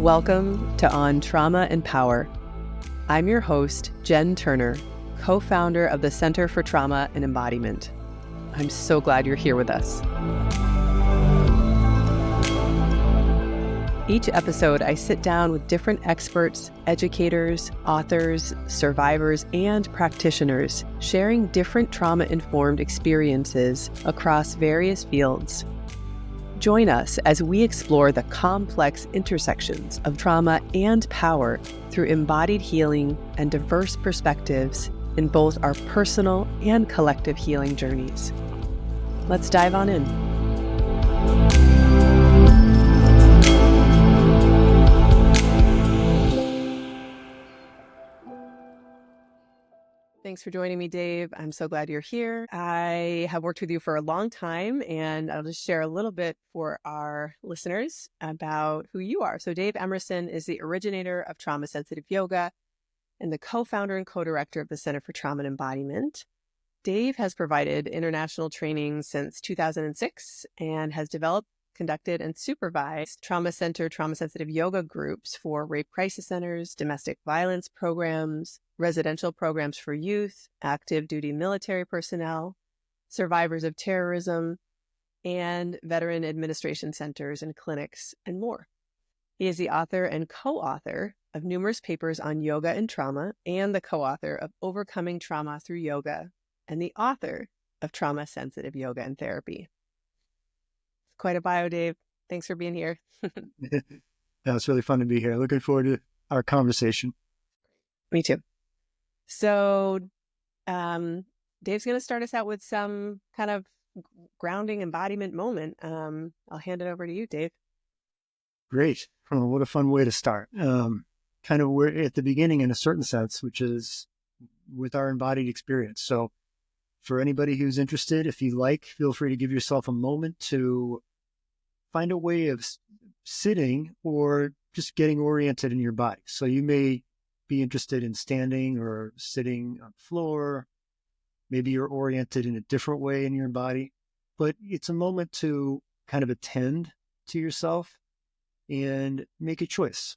Welcome to On Trauma and Power. I'm your host, Jenn Turner, co-founder of the Center for Trauma and Embodiment. I'm so glad you're here with us. Each episode, I sit down with different experts, educators, authors, survivors, and practitioners, sharing different trauma-informed experiences across various fields. Join us as we explore the complex intersections of trauma and power through embodied healing and diverse perspectives in both our personal and collective healing journeys. Let's dive on in. Thanks for joining me, Dave. I'm so glad you're here. I have worked with you for a long time, and I'll just share a little bit for our listeners about who you are. So Dave Emerson is the originator of trauma-sensitive yoga and the co-founder and co-director of the Center for Trauma and Embodiment. Dave has provided international training since 2006 and has developed, conducted, and supervised trauma center, trauma-sensitive yoga groups for rape crisis centers, domestic violence programs, residential programs for youth, active duty military personnel, survivors of terrorism, and veteran administration centers and clinics, and more. He is the author and co-author of numerous papers on yoga and trauma, and the co-author of Overcoming Trauma Through Yoga, and the author of Trauma-Sensitive Yoga and Therapy. Quite a bio, Dave. Thanks for being here. Yeah, it's really fun to be here. Looking forward to our conversation. Me too. So Dave's going to start us out with some kind of grounding embodiment moment. I'll hand it over to you, Dave. Great. Well, what a fun way to start. Kind of we're at the beginning in a certain sense, which is with our embodied experience. So for anybody who's interested, if you like, feel free to give yourself a moment to find a way of sitting or just getting oriented in your body. So you may be interested in standing or sitting on the floor. Maybe you're oriented in a different way in your body, but it's a moment to kind of attend to yourself and make a choice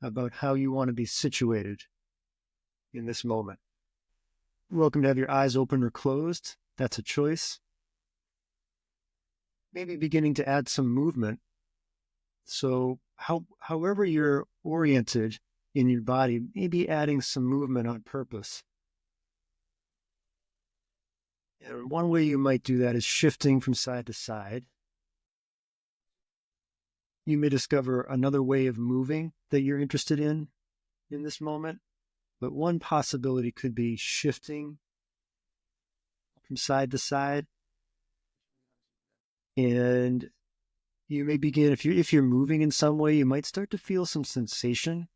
about how you want to be situated in this moment. You're welcome to have your eyes open or closed. That's a choice. Maybe beginning to add some movement. So however you're oriented in your body, maybe adding some movement on purpose. And one way you might do that is shifting from side to side. You may discover another way of moving that you're interested in this moment. But one possibility could be shifting from side to side. And you may begin, if you're moving in some way, you might start to feel some sensation.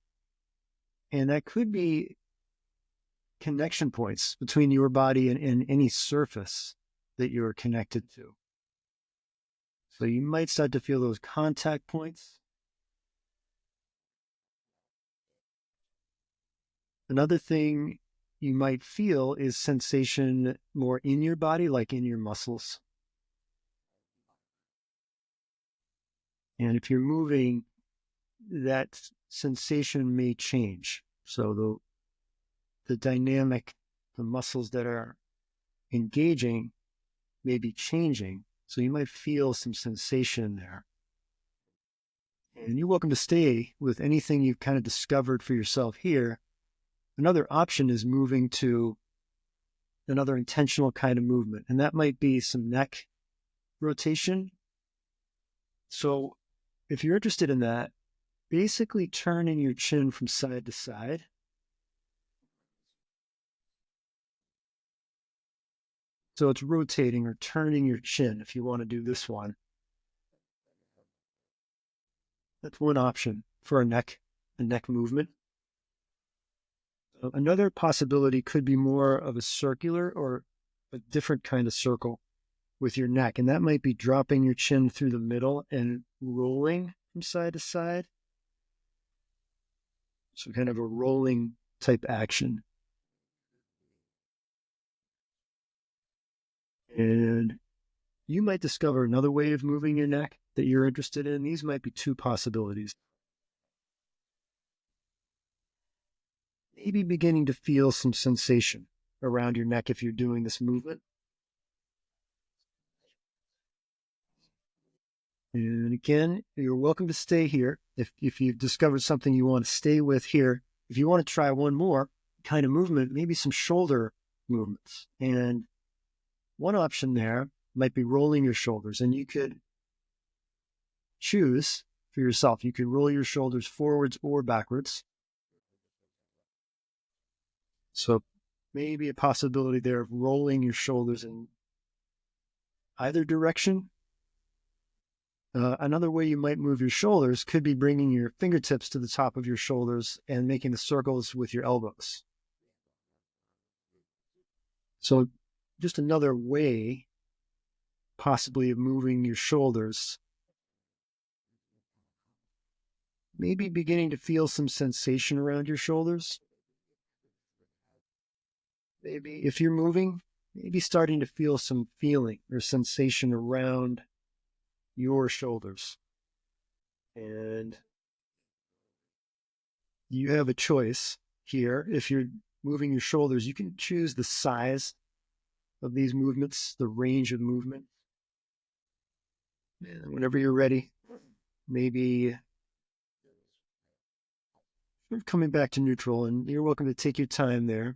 And that could be connection points between your body and any surface that you're connected to. So you might start to feel those contact points. Another thing you might feel is sensation more in your body, like in your muscles. And if you're moving, that sensation may change. So the dynamic, the muscles that are engaging may be changing. So you might feel some sensation there. And you're welcome to stay with anything you've kind of discovered for yourself here. Another option is moving to another intentional kind of movement. And that might be some neck rotation. So if you're interested in that, basically turning your chin from side to side. So it's rotating or turning your chin if you want to do this one. That's one option for a neck movement. Another possibility could be more of a circular or a different kind of circle with your neck. And that might be dropping your chin through the middle and rolling from side to side. So kind of a rolling type action. And you might discover another way of moving your neck that you're interested in. These might be two possibilities. maybe beginning to feel some sensation around your neck if you're doing this movement. And again, you're welcome to stay here. If you've discovered something you want to stay with here, if you want to try one more kind of movement, maybe some shoulder movements. And one option there might be rolling your shoulders. And you could choose for yourself. You could roll your shoulders forwards or backwards. So maybe a possibility there of rolling your shoulders in either direction. Another way you might move your shoulders could be bringing your fingertips to the top of your shoulders and making the circles with your elbows. So just another way, possibly, of moving your shoulders. Maybe beginning to feel some sensation around your shoulders. Maybe if you're moving, maybe starting to feel some feeling or sensation around your shoulders. And you have a choice here. If you're moving your shoulders, you can choose the size of these movements, the range of movement. And whenever you're ready, maybe coming back to neutral, and you're welcome to take your time there.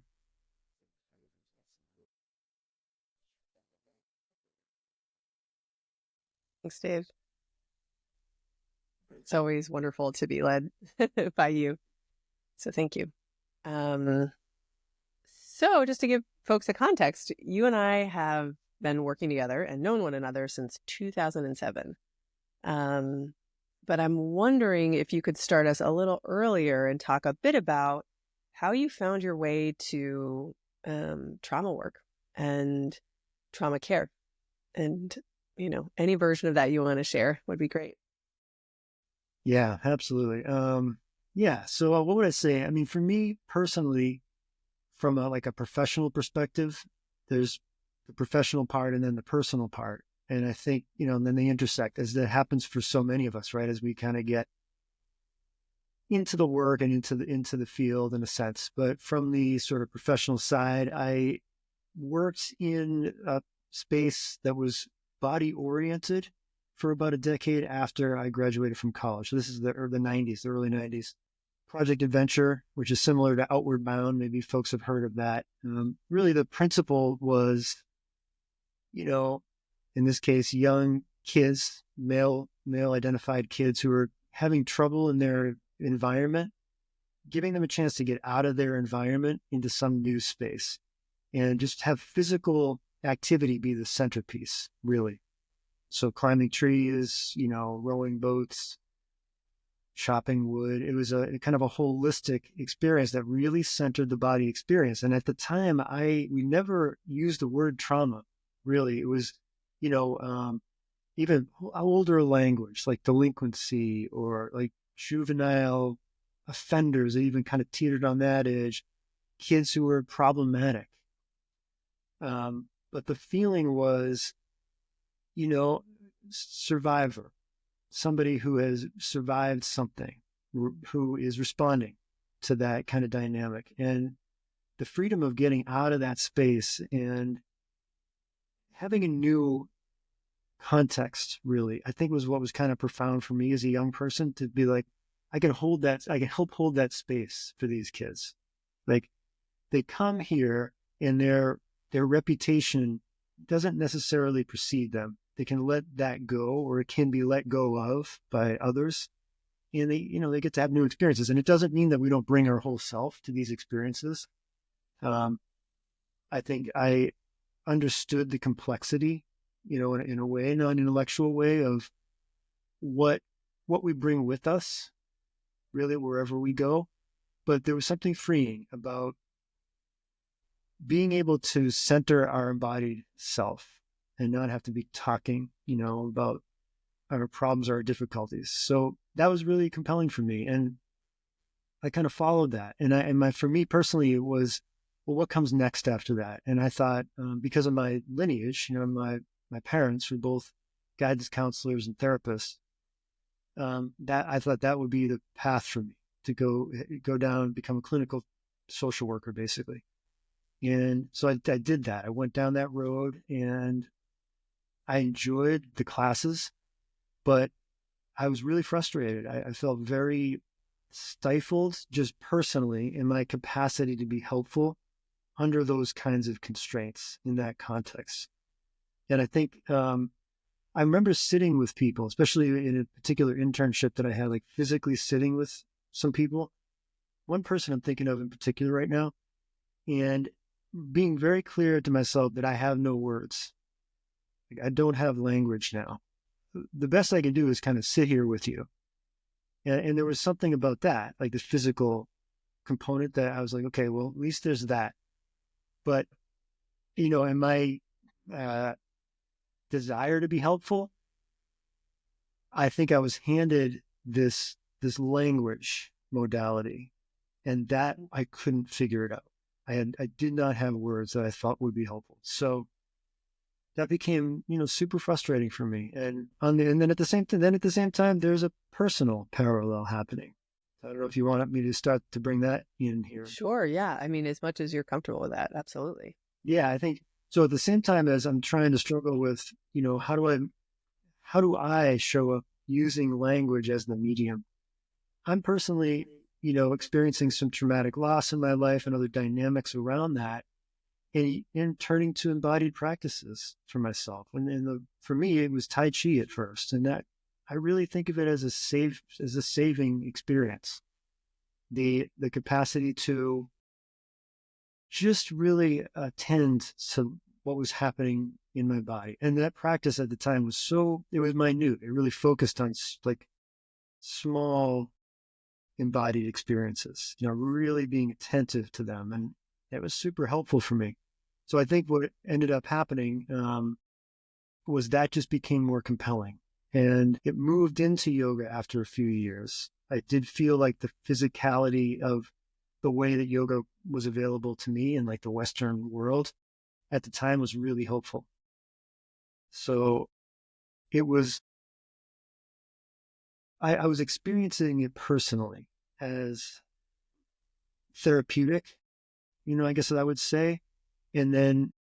Thanks, Dave. It's always wonderful to be led by you. So thank you. So just to give folks a context, you and I have been working together and known one another since 2007. But I'm wondering if you could start us a little earlier and talk a bit about how you found your way to trauma work and trauma care. And, any version of that you want to share would be great. Yeah, absolutely. So what would I say? I mean, for me personally, from a professional perspective, there's the professional part and then the personal part. And I think, and then they intersect, as that happens for so many of us, right? As we kind of get into the work and into the field in a sense. But from the sort of professional side, I worked in a space that was body oriented for about a decade after I graduated from college. So this is the early 90s. Project Adventure, which is similar to Outward Bound. Maybe folks have heard of that. Really, the principle was, in this case, young kids, male identified kids who are having trouble in their environment, giving them a chance to get out of their environment into some new space and just have physical activity be the centerpiece, really. So climbing trees, rowing boats, chopping wood. It was a kind of a holistic experience that really centered the body experience. And at the time, we never used the word trauma. Really, it was, even older language like delinquency or like juvenile offenders. They even kind of teetered on that edge. Kids who were problematic. But the feeling was, survivor. Somebody who has survived something, who is responding to that kind of dynamic. And the freedom of getting out of that space and having a new context, really, I think was what was kind of profound for me as a young person, to be like, I can help hold that space for these kids. Like, they come here and their reputation doesn't necessarily precede them. They can let that go, or it can be let go of by others. And they get to have new experiences. And it doesn't mean that we don't bring our whole self to these experiences. I think I understood the complexity, in a way, not an intellectual way, of what we bring with us, really, wherever we go. But there was something freeing about being able to center our embodied self and not have to be talking, about our problems or our difficulties. So that was really compelling for me. And I kind of followed that. And for me personally, it was, well, what comes next after that? And I thought, because of my lineage, my parents were both guidance counselors and therapists, that I thought that would be the path for me to go down, become a clinical social worker, basically. And so I did that. I went down that road and I enjoyed the classes, but I was really frustrated. I felt very stifled just personally in my capacity to be helpful under those kinds of constraints in that context. And I think I remember sitting with people, especially in a particular internship that I had, like physically sitting with some people. One person I'm thinking of in particular right now, and being very clear to myself that I have no words. Like, I don't have language now. The best I can do is kind of sit here with you. And there was something about that, like the physical component, that I was like, okay, well, at least there's that. But, in my desire to be helpful, I think I was handed this language modality, and that I couldn't figure it out. I did not have words that I thought would be helpful. So that became, super frustrating for me. And then at the same time, there's a personal parallel happening. I don't know if you want me to start to bring that in here. Sure. Yeah. I mean, as much as you're comfortable with that. Absolutely. Yeah, I think so. At the same time as I'm trying to struggle with, how do I show up using language as the medium? I'm personally, experiencing some traumatic loss in my life and other dynamics around that, and turning to embodied practices for myself. For me, it was Tai Chi at first, and that I really think of it as a saving experience. The capacity to just really attend to what was happening in my body. And that practice at the time it was minute. It really focused on like small embodied experiences, really being attentive to them. And it was super helpful for me. So I think what ended up happening was that just became more compelling. And it moved into yoga after a few years. I did feel like the physicality of the way that yoga was available to me in like the Western world at the time was really helpful. So it was, I was experiencing it personally as therapeutic, I guess I would say. And then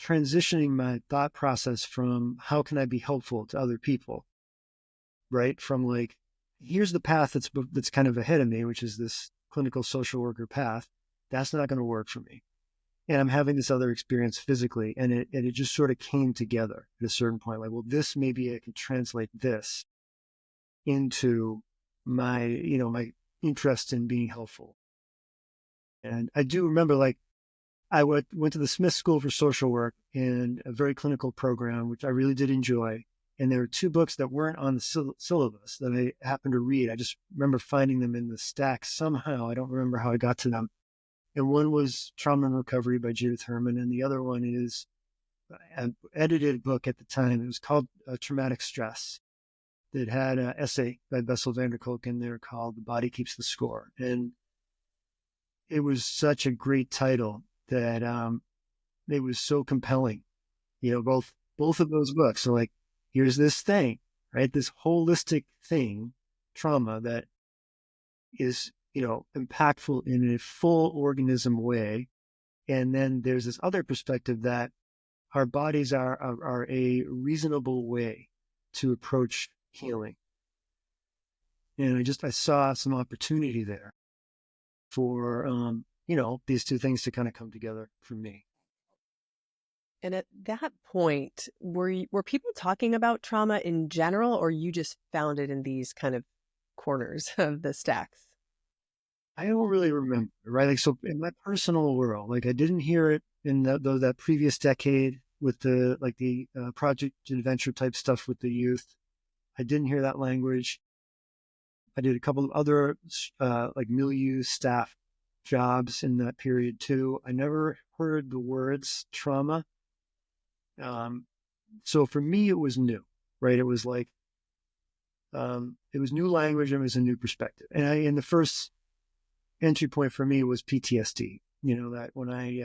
transitioning my thought process from how can I be helpful to other people, right? From like, here's the path that's kind of ahead of me, which is this clinical social worker path. That's not going to work for me. And I'm having this other experience physically, and it just sort of came together at a certain point. Like, well, this, maybe I can translate this into my, my interest in being helpful. And I do remember, like, I went to the Smith School for Social Work in a very clinical program, which I really did enjoy. And there were two books that weren't on the syllabus that I happened to read. I just remember finding them in the stack somehow. I don't remember how I got to them. And one was Trauma and Recovery by Judith Herman, and the other one is an edited book at the time. It was called Traumatic Stress. It had an essay by Bessel van der Kolk in there called The Body Keeps the Score. And it was such a great title that it was so compelling. Both of those books. So like, here's this thing, right? This holistic thing, trauma, that is, impactful in a full organism way. And then there's this other perspective that our bodies are a reasonable way to approach healing. And I saw some opportunity there for, these two things to kind of come together for me. And at that point, were people talking about trauma in general, or you just found it in these kind of corners of the stacks? I don't really remember, right? Like, so in my personal world, like I didn't hear it in that previous decade with the project adventure type stuff with the youth. I didn't hear that language. I did a couple of other like milieu staff jobs in that period too. I never heard the words trauma. So for me, it was new, right? It was like, it was new language and it was a new perspective. And the first entry point for me was PTSD. That when I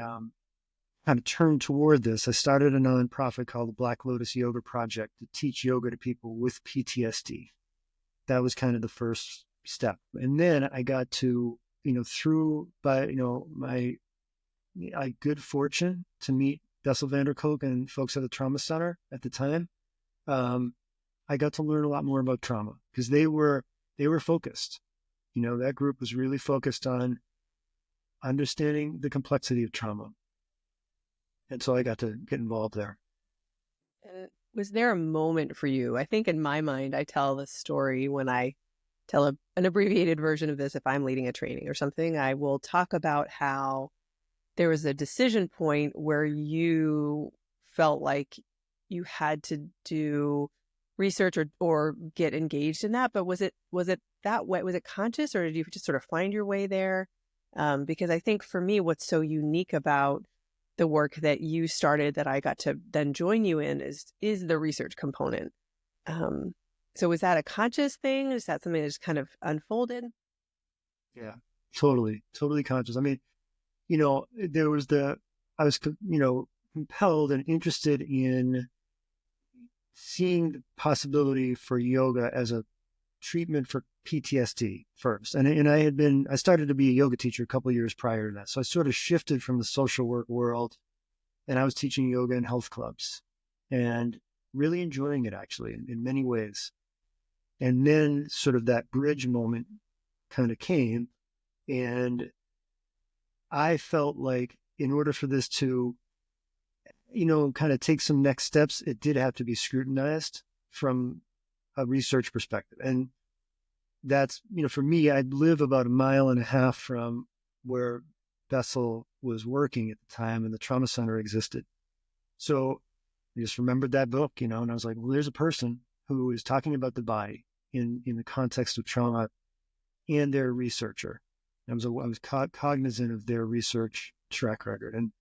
kind of turned toward this, I started a nonprofit called the Black Lotus Yoga Project to teach yoga to people with PTSD. That was kind of the first step. And then I got to through my good fortune to meet Bessel van der Kolk and folks at the Trauma Center at the time, I got to learn a lot more about trauma because they were focused. That group was really focused on understanding the complexity of trauma. And so I got to get involved there. And was there a moment for you? I think in my mind, I tell this story when I tell an abbreviated version of this. If I'm leading a training or something, I will talk about how there was a decision point where you felt like you had to do research or get engaged in that. But was it that way? Was it conscious, or did you just sort of find your way there? Because I think for me, what's so unique about the work that you started that I got to then join you in is the research component. So was that a conscious thing? Is that something that just kind of unfolded? Yeah, totally conscious. I mean, I was, compelled and interested in seeing the possibility for yoga as a treatment for PTSD first. And I started to be a yoga teacher a couple of years prior to that. So I sort of shifted from the social work world, and I was teaching yoga in health clubs and really enjoying it actually in many ways. And then sort of that bridge moment kind of came, and I felt like in order for this to, kind of take some next steps, it did have to be scrutinized from a research perspective. And that's, for me, I live about 1.5 miles from where Bessel was working at the time and the trauma center existed. So I just remembered that book, and I was like, well, there's a person who is talking about the body in the context of trauma, and they're a researcher. I was cognizant of their research track record. And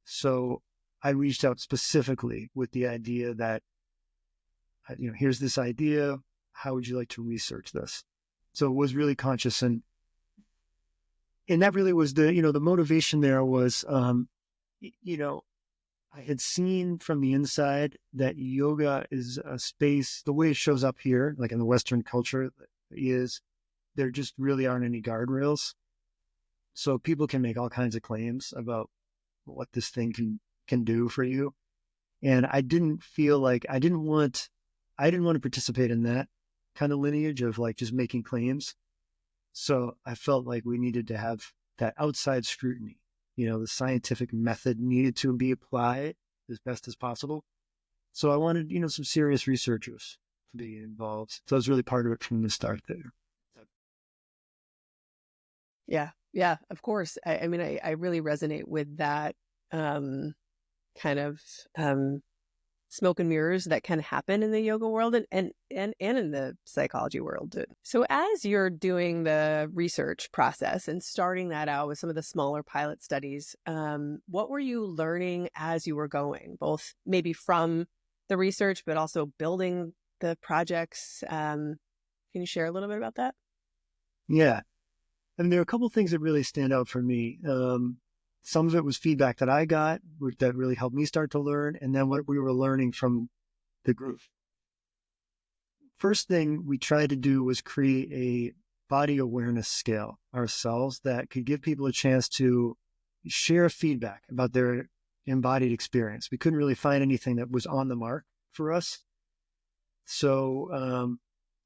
so I reached out specifically with the idea that, here's this idea. How would you like to research this? So it was really conscious. And that really was the motivation there was, I had seen from the inside that yoga is a space, the way it shows up here, like in the Western culture, is there just really aren't any guardrails. So people can make all kinds of claims about what this thing can do for you. And I didn't feel like I didn't want to participate in that kind of lineage of like just making claims. So I felt like we needed to have that outside scrutiny. The scientific method needed to be applied as best as possible. So I wanted, some serious researchers to be involved. So I was really part of it from the start there. Yeah, of course. I mean, I really resonate with that kind of smoke and mirrors that can happen in the yoga world and in the psychology world. So as you're doing the research process and starting that out with some of the smaller pilot studies, what were you learning as you were going, both maybe from the research, but also building the projects? Can you share a little bit about that? Yeah. And there are a couple of things that really stand out for me. Some of it was feedback that I got that really helped me start to learn, and then what we were learning from the group. First thing we tried to do was create a body awareness scale ourselves that could give people a chance to share feedback about their embodied experience. We couldn't really find anything that was on the mark for us. So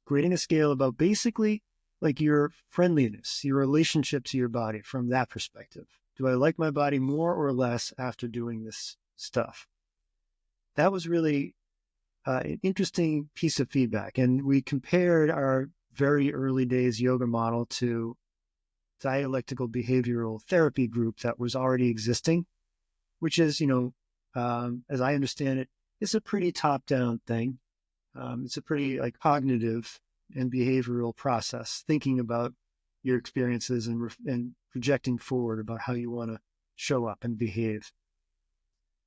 creating a scale about basically like your friendliness, your relationship to your body from that perspective. Do I like my body more or less after doing this stuff? That was really an interesting piece of feedback. And we compared our very early days yoga model to dialectical behavioral therapy group that was already existing, which is, as I understand it, it's a pretty top-down thing. It's a pretty like cognitive and behavioral process, thinking about your experiences and projecting forward about how you want to show up and behave.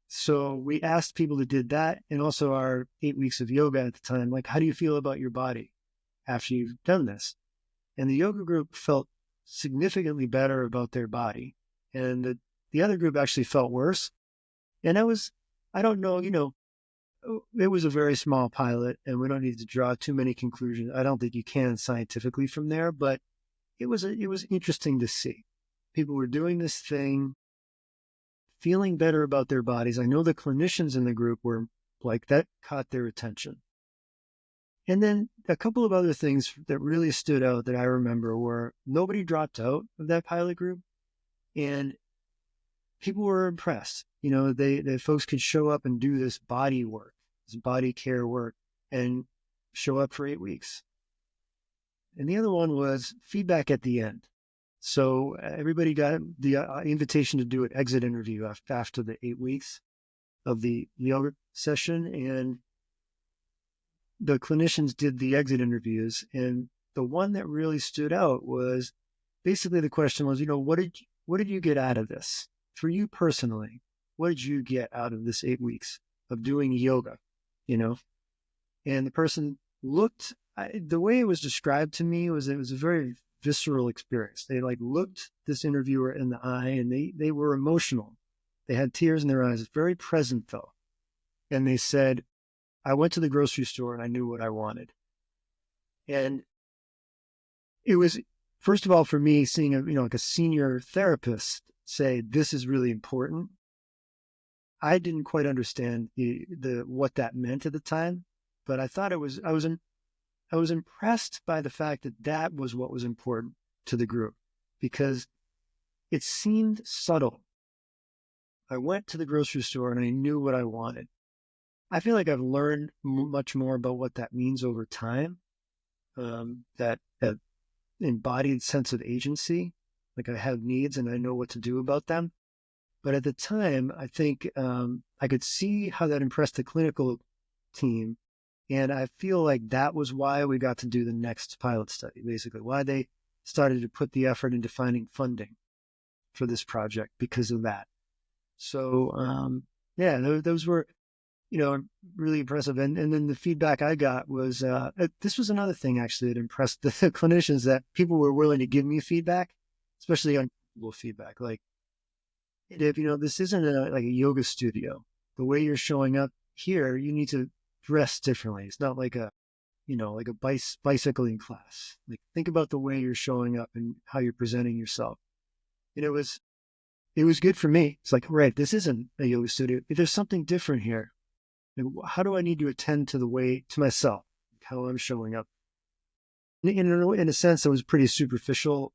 So we asked people that did that, and also our 8 weeks of yoga at the time, like, how do you feel about your body after you've done this? And the yoga group felt significantly better about their body. And the other group actually felt worse. And I don't know, it was a very small pilot, and we don't need to draw too many conclusions. I don't think you can scientifically from there, but it was interesting to see. People were doing this thing, feeling better about their bodies. I know the clinicians in the group were like, that caught their attention. And then a couple of other things that really stood out that I remember were nobody dropped out of that pilot group, and people were impressed. You know, the folks could show up and do this body work, this body care work, and show up for 8 weeks. And the other one was feedback at the end. So everybody got the invitation to do an exit interview after the 8 weeks of the yoga session. And the clinicians did the exit interviews. And the one that really stood out was basically the question was, you know, what did you get out of this? For you personally, what did you get out of this 8 weeks of doing yoga, you know? And the person looked, the way it was described to me was it was a very visceral experience. They like looked this interviewer in the eye, and they were emotional. They had tears in their eyes, very present though. And they said, I went to the grocery store and I knew what I wanted. And it was, first of all, for me, seeing like a senior therapist say, this is really important. I didn't quite understand what that meant at the time, but I thought I was impressed by the fact that that was what was important to the group, because it seemed subtle. I went to the grocery store and I knew what I wanted. I feel like I've learned much more about what that means over time, that embodied sense of agency, like I have needs and I know what to do about them. But at the time, I think I could see how that impressed the clinical team. And I feel like that was why we got to do the next pilot study, basically, why they started to put the effort into finding funding for this project because of that. So, yeah, those were, really impressive. And then the feedback I got was, this was another thing actually that impressed the clinicians, that people were willing to give me feedback, especially uncomfortable feedback. Like, if, this isn't like a yoga studio, the way you're showing up here, you need to dress differently. It's not like a bicycling class. Like, think about the way you're showing up and how you're presenting yourself. And it was good for me. It's like, right, this isn't a yoga studio. There's something different here. And how do I need to attend to myself, how I'm showing up? In a sense, it was pretty superficial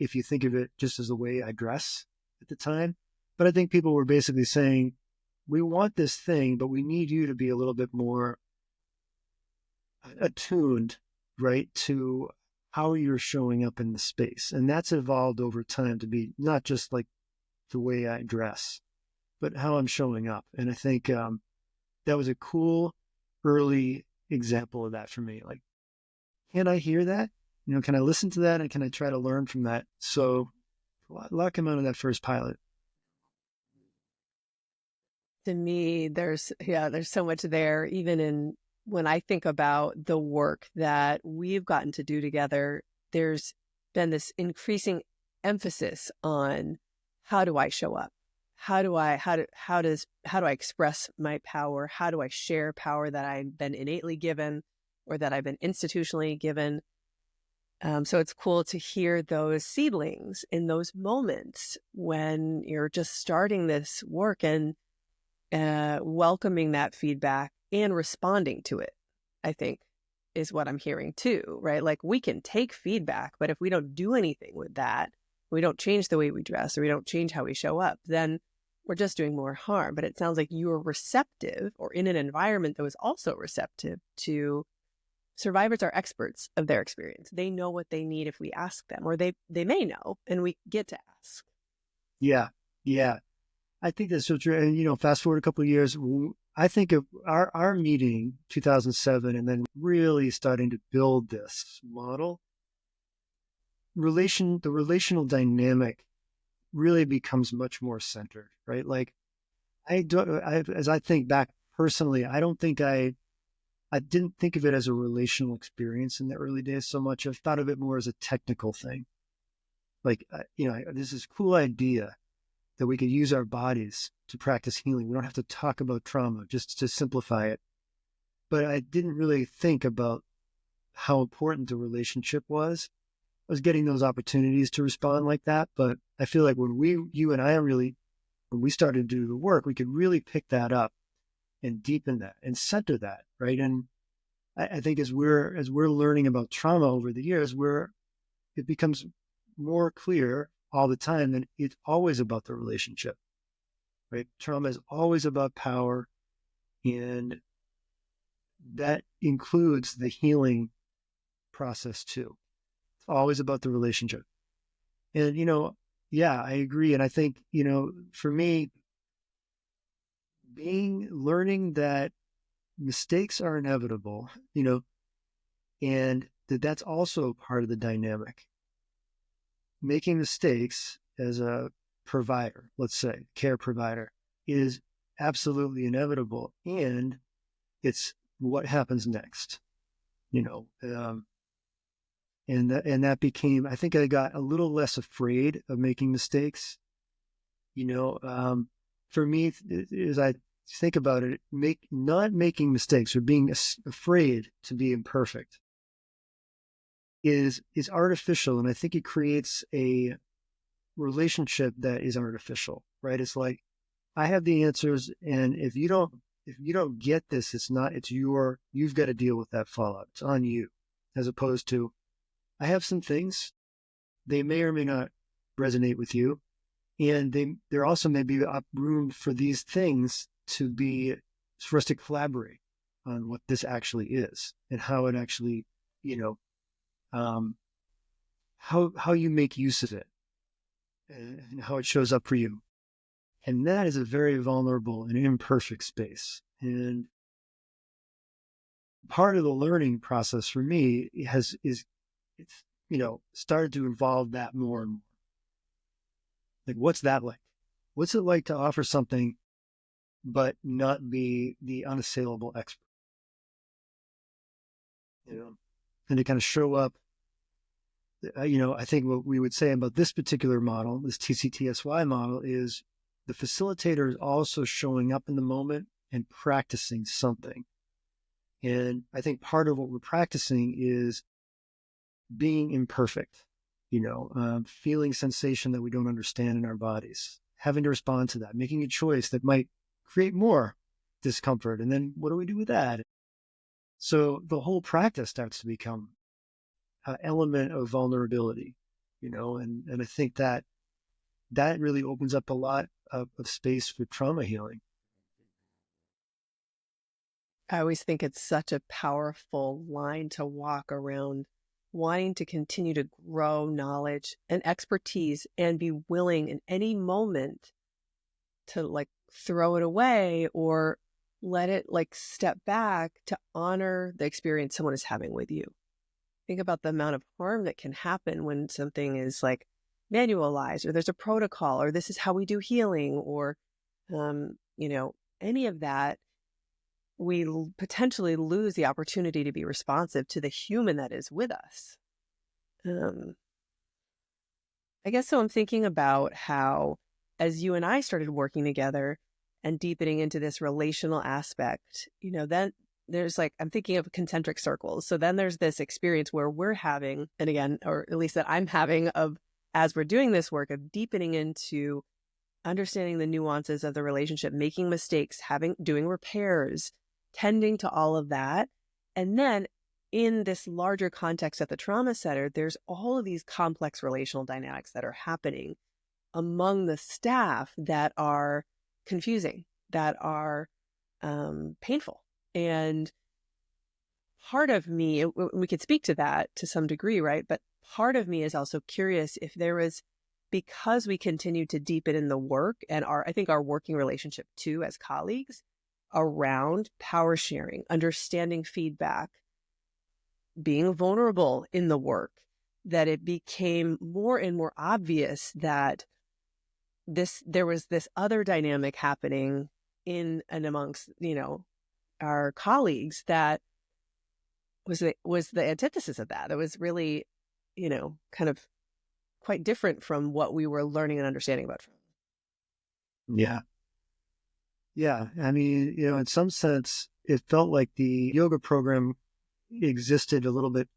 if you think of it just as the way I dress at the time. But I think people were basically saying, we want this thing, but we need you to be a little bit more attuned, right, to how you're showing up in the space. And that's evolved over time to be not just like the way I dress, but how I'm showing up. And I think that was a cool early example of that for me. Like, can I hear that? Can I listen to that? And can I try to learn from that? So a lot came out of that first pilot. To me, there's so much there, even when I think about the work that we've gotten to do together. There's been this increasing emphasis on, how do I show up? How do I express my power? How do I share power that I've been innately given or that I've been institutionally given? So it's cool to hear those seedlings in those moments when you're just starting this work and welcoming that feedback and responding to it, I think, is what I'm hearing too, right? Like, we can take feedback, but if we don't do anything with that, we don't change the way we dress or we don't change how we show up, then we're just doing more harm. But it sounds like you were receptive, or in an environment that was also receptive to survivors are experts of their experience. They know what they need if we ask them, or they may know, and we get to ask. Yeah. I think that's so true. And, fast forward a couple of years, I think of our meeting, 2007, and then really starting to build this model. The relational dynamic really becomes much more centered, right? Like, as I think back personally, I didn't think of it as a relational experience in the early days so much. I've thought of it more as a technical thing. Like, this is a cool idea that we could use our bodies to practice healing. We don't have to talk about trauma, just to simplify it. But I didn't really think about how important the relationship was. was getting those opportunities to respond like that. But I feel like when you and I when we started to do the work, we could really pick that up and deepen that and center that, right? And I think as we're learning about trauma over the years, it becomes more clear all the time that it's always about the relationship, right? Trauma is always about power, and that includes the healing process too. It's always about the relationship. And, yeah, I agree. And I think, for me, learning that mistakes are inevitable, and that's also part of the dynamic. Making mistakes as a provider, let's say, care provider, is absolutely inevitable. And it's what happens next, and that became, I think I got a little less afraid of making mistakes. For me, as I think about it, not making mistakes or being afraid to be imperfect is artificial, and I think it creates a relationship that is artificial, right? It's like, I have the answers, and if you don't get this, you've got to deal with that fallout. It's on you, as opposed to, I have some things, they may or may not resonate with you, and there also may be room for these things for us to collaborate on what this actually is and how it actually, how you make use of it and how it shows up for you. And that is a very vulnerable and imperfect space. And part of the learning process for me it's started to involve that more and more. Like, what's that like? What's it like to offer something, but not be the unassailable expert? And to kind of show up, I think what we would say about this particular model, this TCTSY model, is the facilitator is also showing up in the moment and practicing something. And I think part of what we're practicing is being imperfect, feeling sensation that we don't understand in our bodies, having to respond to that, making a choice that might create more discomfort. And then what do we do with that? So the whole practice starts to become an element of vulnerability, and I think that really opens up a lot of space for trauma healing. I always think it's such a powerful line to walk around, wanting to continue to grow knowledge and expertise and be willing in any moment to throw it away or let it step back to honor the experience someone is having with you. Think about the amount of harm that can happen when something is manualized, or there's a protocol, or this is how we do healing, or, any of that. We potentially lose the opportunity to be responsive to the human that is with us. I guess so. I'm thinking about how, as you and I started working together and deepening into this relational aspect, then there's I'm thinking of concentric circles. So then there's this experience where we're having, and again, or at least that I'm having, as we're doing this work of deepening into understanding the nuances of the relationship, making mistakes, doing repairs, tending to all of that. And then in this larger context at the trauma center, there's all of these complex relational dynamics that are happening among the staff that are confusing, that are painful. And part of me, we could speak to that to some degree, right? But part of me is also curious if there was, because we continue to deepen in the work and I think our working relationship too as colleagues around power sharing, understanding feedback, being vulnerable in the work, that it became more and more obvious that there was this other dynamic happening in and amongst, our colleagues that was the antithesis of that. It was really, kind of quite different from what we were learning and understanding about trauma. Yeah. Yeah. I mean, in some sense, it felt like the yoga program existed a little bit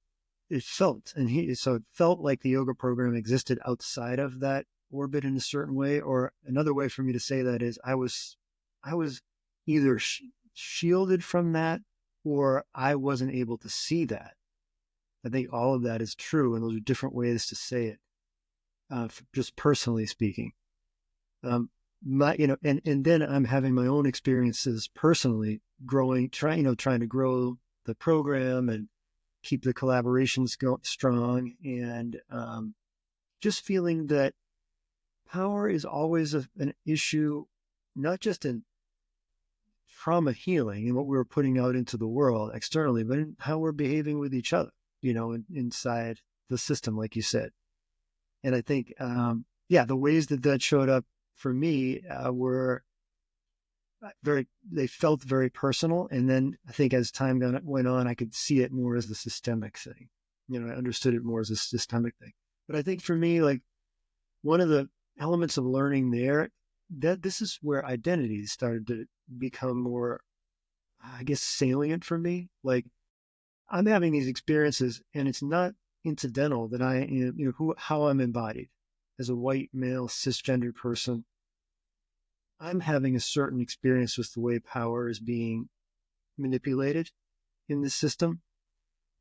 it felt, so it felt like the yoga program existed outside of that orbit in a certain way. Or another way for me to say that is I was either shielded from that, or I wasn't able to see that. I think all of that is true, and those are different ways to say it. Just personally speaking, and then I'm having my own experiences personally, trying to grow the program and keep the collaborations strong, and just feeling that power is always an issue, not just in trauma healing and what we're putting out into the world externally, but in how we're behaving with each other, inside the system, like you said. And I think, the ways that showed up for me were they felt very personal. And then I think as time went on, I could see it more as the systemic thing. I understood it more as a systemic thing. But I think for me, like, one of the elements of learning there, that this is where identity started to become more, I guess, salient for me. Like, I'm having these experiences, and it's not incidental that I am, how I'm embodied as a white male cisgender person. I'm having a certain experience with the way power is being manipulated in this system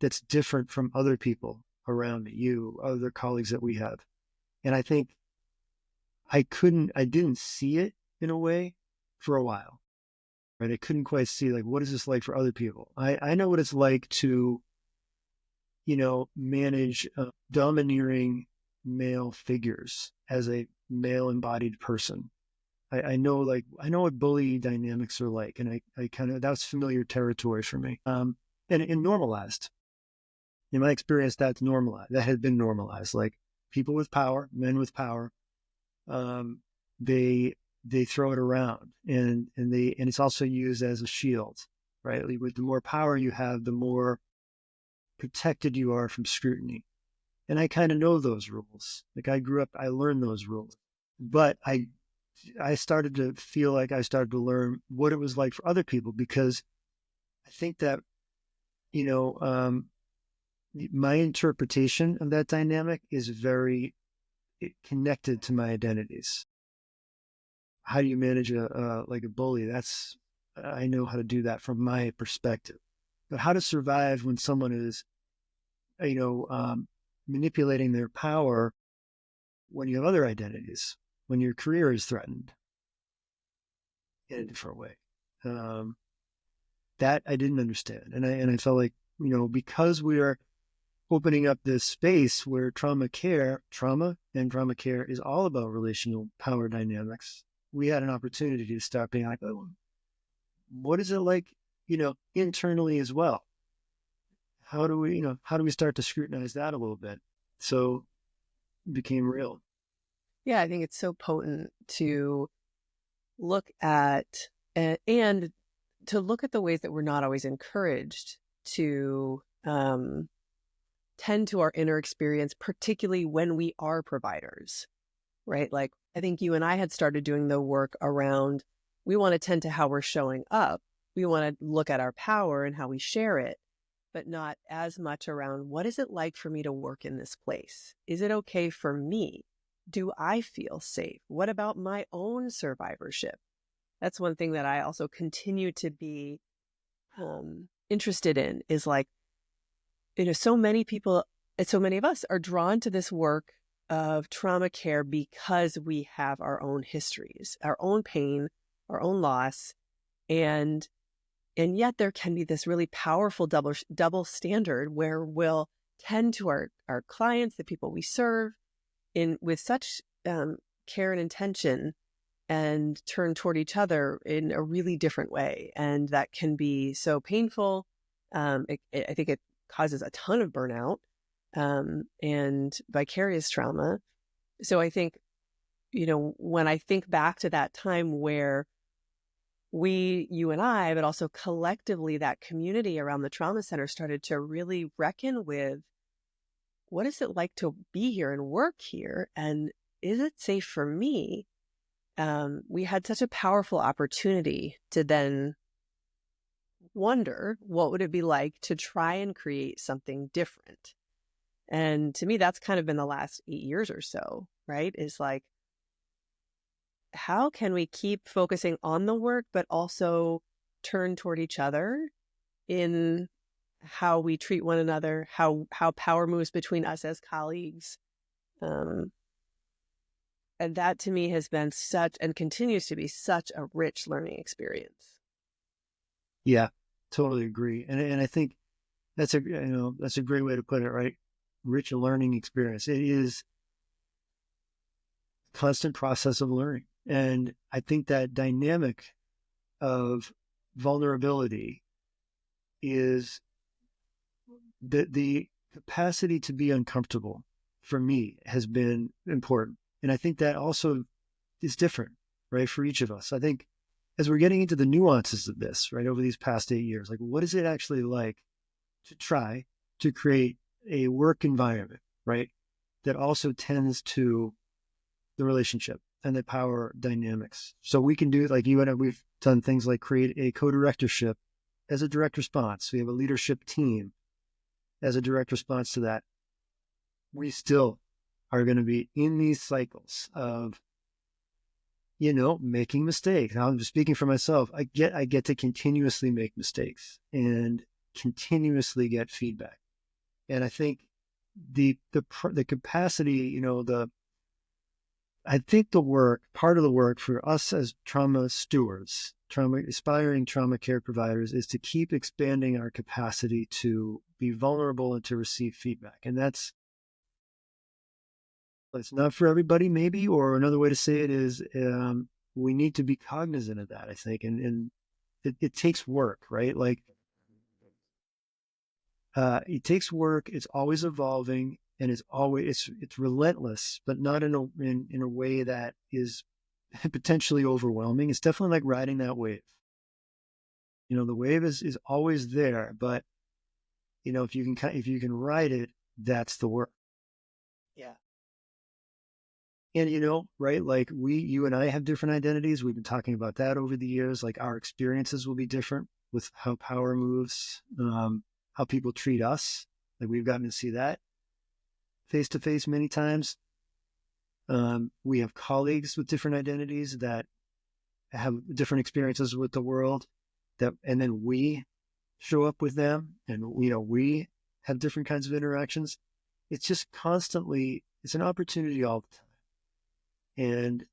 that's different from other people around me, other colleagues that we have. And I think I didn't see it in a way for a while, right? I couldn't quite see, like, what is this like for other people? I know what it's like to, manage domineering male figures as a male embodied person. I know what bully dynamics are like, and I kind of, that's familiar territory for me. And normalized. In my experience, that's normalized. That had been normalized. Like, people with power, men with power, they throw it around, and it's also used as a shield, right? With the more power you have, the more protected you are from scrutiny. And I kind of know those rules. Like, I grew up, I learned those rules, but I started to feel like I started to learn what it was like for other people, because I think that, my interpretation of that dynamic is very connected to my identities. How do you manage a bully? I know how to do that from my perspective. But how to survive when someone is, manipulating their power when you have other identities, when your career is threatened in a different way. That I didn't understand. And I felt like, because we are opening up this space where trauma and trauma care is all about relational power dynamics, we had an opportunity to start being like, oh, what is it like, internally as well? How do we start to scrutinize that a little bit? So it became real. Yeah, I think it's so potent to look at and to look at the ways that we're not always encouraged to tend to our inner experience, particularly when we are providers, right? Like, I think you and I had started doing the work around, we want to tend to how we're showing up. We want to look at our power and how we share it, but not as much around, what is it like for me to work in this place? Is it okay for me? Do I feel safe? What about my own survivorship? That's one thing that I also continue to be interested in, is like, so many people, and so many of us are drawn to this work of trauma care because we have our own histories, our own pain, our own loss. And yet there can be this really powerful double standard where we'll tend to our clients, the people we serve, with such care and intention, and turn toward each other in a really different way. And that can be so painful. I think it causes a ton of burnout and vicarious trauma. So I think, when I think back to that time where you and I, but also collectively that community around the trauma center, started to really reckon with, what is it like to be here and work here? And is it safe for me? We had such a powerful opportunity to then wonder, what would it be like to try and create something different? And to me, that's kind of been the last 8 years or so, right? Is like, how can we keep focusing on the work, but also turn toward each other in how we treat one another, how power moves between us as colleagues. And that to me has been such, and continues to be such, a rich learning experience. Yeah, totally agree. And I think that's a great way to put it, right? Rich learning experience. It is a constant process of learning. And I think that dynamic of vulnerability is the capacity to be uncomfortable for me has been important. And I think that also is different, right, for each of us. I think as we're getting into the nuances of this, right, over these past 8 years, like what is it actually like to try to create a work environment, right, that also tends to the relationship and the power dynamics. So we can do, like you and I, we've done things like create a co-directorship as a direct response. We have a leadership team as a direct response to that. We still are going to be in these cycles of, making mistakes. Now I'm just speaking for myself. I get to continuously make mistakes and continuously get feedback. And I think the capacity, I think part of the work for us as trauma stewards, aspiring trauma care providers, is to keep expanding our capacity to be vulnerable and to receive feedback. And it's not for everybody, maybe, or another way to say it is we need to be cognizant of that, I think. And it takes work, right? Like it takes work. It's always evolving, and it's relentless, but not in a way that is potentially overwhelming. It's definitely like riding that wave. The wave is always there, but if you can ride it, that's the work. Yeah. And right, like you and I have different identities. We've been talking about that over the years. Like our experiences will be different with how power moves, how people treat us. Like we've gotten to see that face to face many times. We have colleagues with different identities that have different experiences with the world, and then we show up with them, and we have different kinds of interactions. It's just constantly, it's an opportunity all the time. And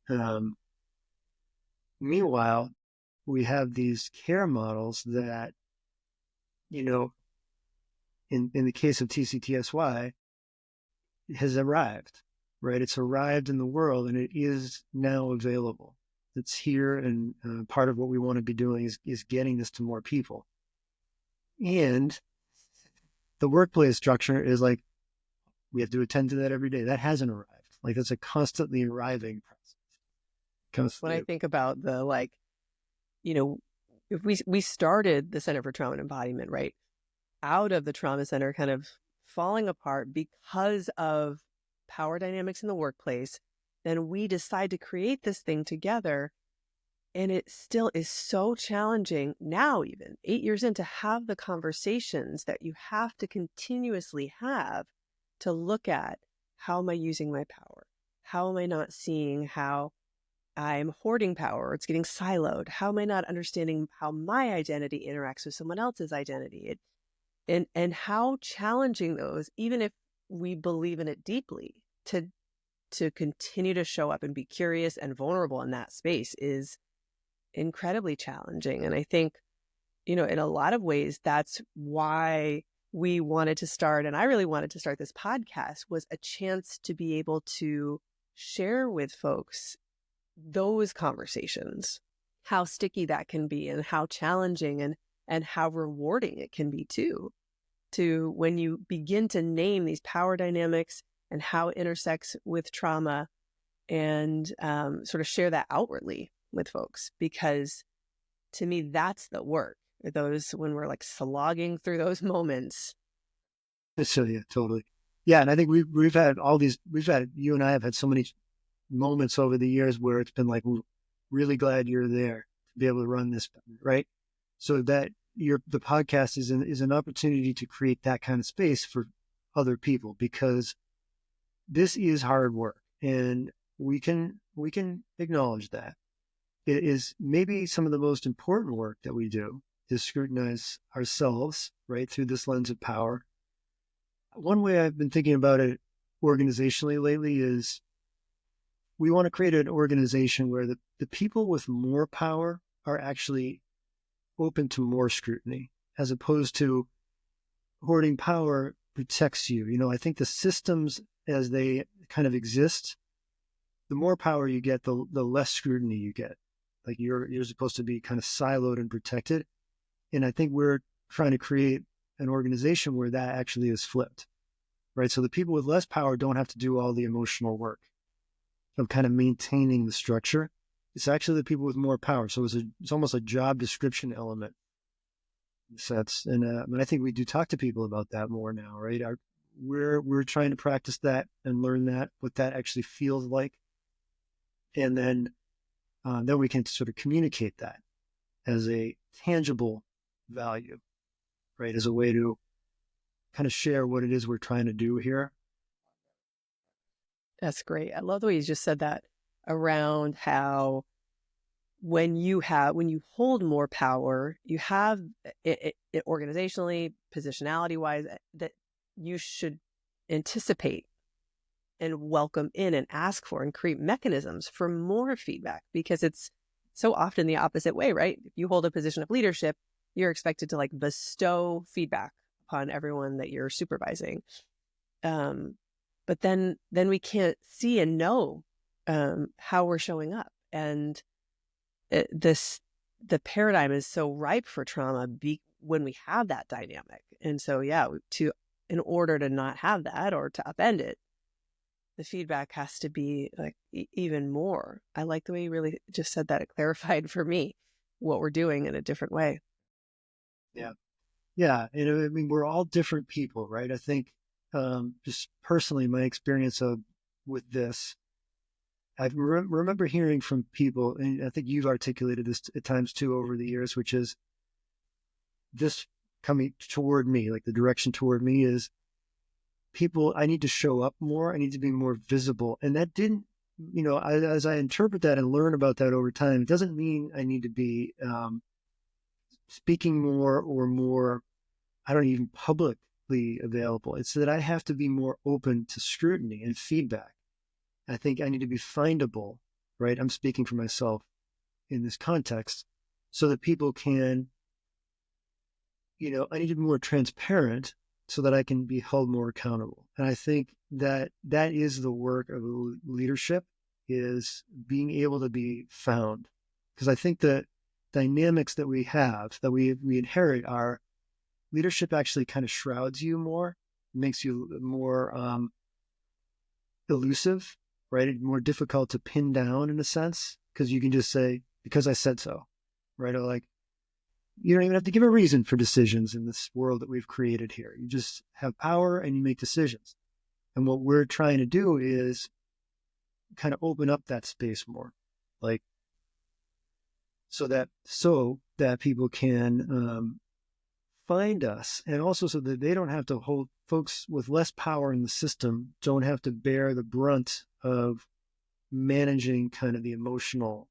meanwhile, we have these care models that, in the case of TCTSY, has arrived, right? It's arrived in the world, and it is now available. It's here, and part of what we want to be doing is getting this to more people. And the workplace structure is like, we have to attend to that every day. That hasn't arrived. Like, that's a constantly arriving process. When I think about if we started the Center for Trauma and Embodiment, right, out of the trauma center kind of falling apart because of power dynamics in the workplace, then we decide to create this thing together. And it still is so challenging now, even 8 years in, to have the conversations that you have to continuously have to look at, how am I using my power? How am I not seeing how I'm hoarding power, or it's getting siloed? How am I not understanding how my identity interacts with someone else's identity? And how challenging those, even if we believe in it deeply, to continue to show up and be curious and vulnerable in that space is incredibly challenging. And I think, in a lot of ways, that's why we wanted to start, and I really wanted to start this podcast, was a chance to be able to share with folks those conversations, how sticky that can be, and how challenging and how rewarding it can be too, to when you begin to name these power dynamics and how it intersects with trauma, and sort of share that outwardly with folks. Because to me, that's the work. Those, when we're like slogging through those moments. So yeah, totally. Yeah. And I think we've had you and I have had so many moments over the years where it's been like, we're really glad you're there to be able to run this, right? So that the podcast is an opportunity to create that kind of space for other people, because this is hard work, and we can acknowledge that. It is maybe some of the most important work that we do to scrutinize ourselves, right, through this lens of power. One way I've been thinking about it organizationally lately is we want to create an organization where the people with more power are actually open to more scrutiny, as opposed to hoarding power protects you. I think the systems as they kind of exist, the more power you get, the less scrutiny you get. Like you're supposed to be kind of siloed and protected. And I think we're trying to create an organization where that actually is flipped, right? So the people with less power don't have to do all the emotional work of kind of maintaining the structure. It's actually the people with more power. So it's almost a job description element in a sense. And I think we do talk to people about that more now, right? We're trying to practice that and learn that, what that actually feels like. And then we can sort of communicate that as a tangible value, right? As a way to kind of share what it is we're trying to do here. That's great. I love the way you just said that around how when you hold more power, you have it organizationally, positionality wise, that you should anticipate and welcome in and ask for and create mechanisms for more feedback, because it's so often the opposite way, right? If you hold a position of leadership, you're expected to like bestow feedback upon everyone that you're supervising. But then we can't see and know how we're showing up. And the paradigm is so ripe for trauma when we have that dynamic. And so, yeah, in order to not have that or to upend it, the feedback has to be like even more. I like the way you really just said that. It clarified for me what we're doing in a different way. Yeah. Yeah. And I mean, we're all different people, right? I think just personally, my experience with this, I remember hearing from people, and I think you've articulated this at times too over the years, which is this coming toward me, like the direction toward me is people, I need to show up more. I need to be more visible. And that didn't, as I interpret that and learn about that over time, it doesn't mean I need to be speaking more or more, I don't even publicly available. It's that I have to be more open to scrutiny and feedback. I think I need to be findable, right? I'm speaking for myself in this context so that people can, I need to be more transparent so that I can be held more accountable. And I think that is the work of leadership, is being able to be found. Because I think the dynamics that we have, that we inherit, are leadership actually kind of shrouds you more, makes you more elusive, right? It's more difficult to pin down in a sense, because you can just say, because I said so, right? Or like, you don't even have to give a reason for decisions in this world that we've created here. You just have power and you make decisions. And what we're trying to do is kind of open up that space more, like, so that people can find us, and also so that they don't have to hold, folks with less power in the system don't have to bear the brunt of managing kind of the emotional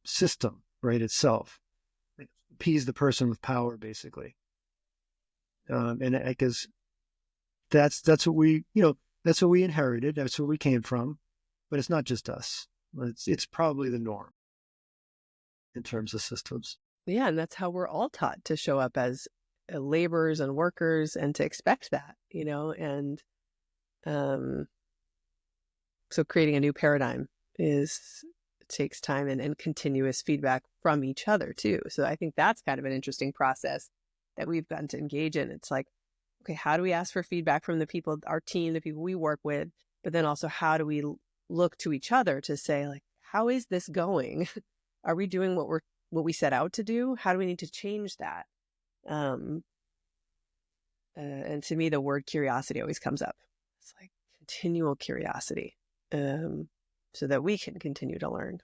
system, right, itself. Appease the person with power, basically. And because that's what we, that's what we inherited. That's where we came from. But it's not just us. It's probably the norm in terms of systems. Yeah, and that's how we're all taught to show up as laborers and workers, and to expect that, and so creating a new paradigm takes time and continuous feedback from each other too. So I think that's kind of an interesting process that we've gotten to engage in. It's like, okay, how do we ask for feedback from the people, our team, the people we work with, but then also how do we look to each other to say, like, how is this going? Are we doing what we set out to do? How do we need to change that? And to me, the word curiosity always comes up. It's like continual curiosity, so that we can continue to learn.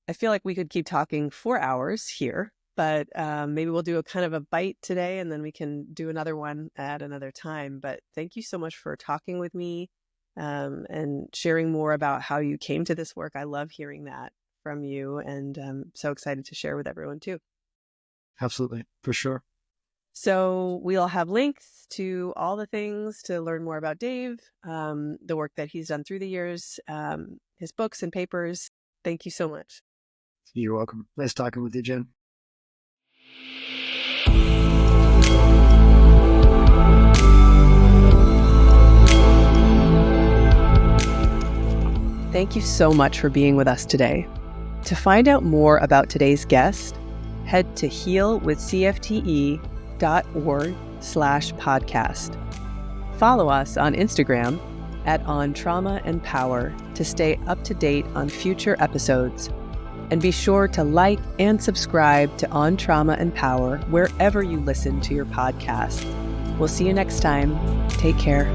I feel like we could keep talking for hours here, but maybe we'll do a kind of a bite today, and then we can do another one at another time. But thank you so much for talking with me and sharing more about how you came to this work. I love hearing that from you, and I'm so excited to share with everyone too. Absolutely, for sure. So we'll have links to all the things to learn more about Dave, the work that he's done through the years, his books and papers. Thank you so much. You're welcome. Nice talking with you, Jen. Thank you so much for being with us today. To find out more about today's guest, head to healwithcfte.org/podcast. Follow us on Instagram @On Trauma and Power to stay up to date on future episodes. And be sure to like and subscribe to On Trauma and Power wherever you listen to your podcast. We'll see you next time. Take care.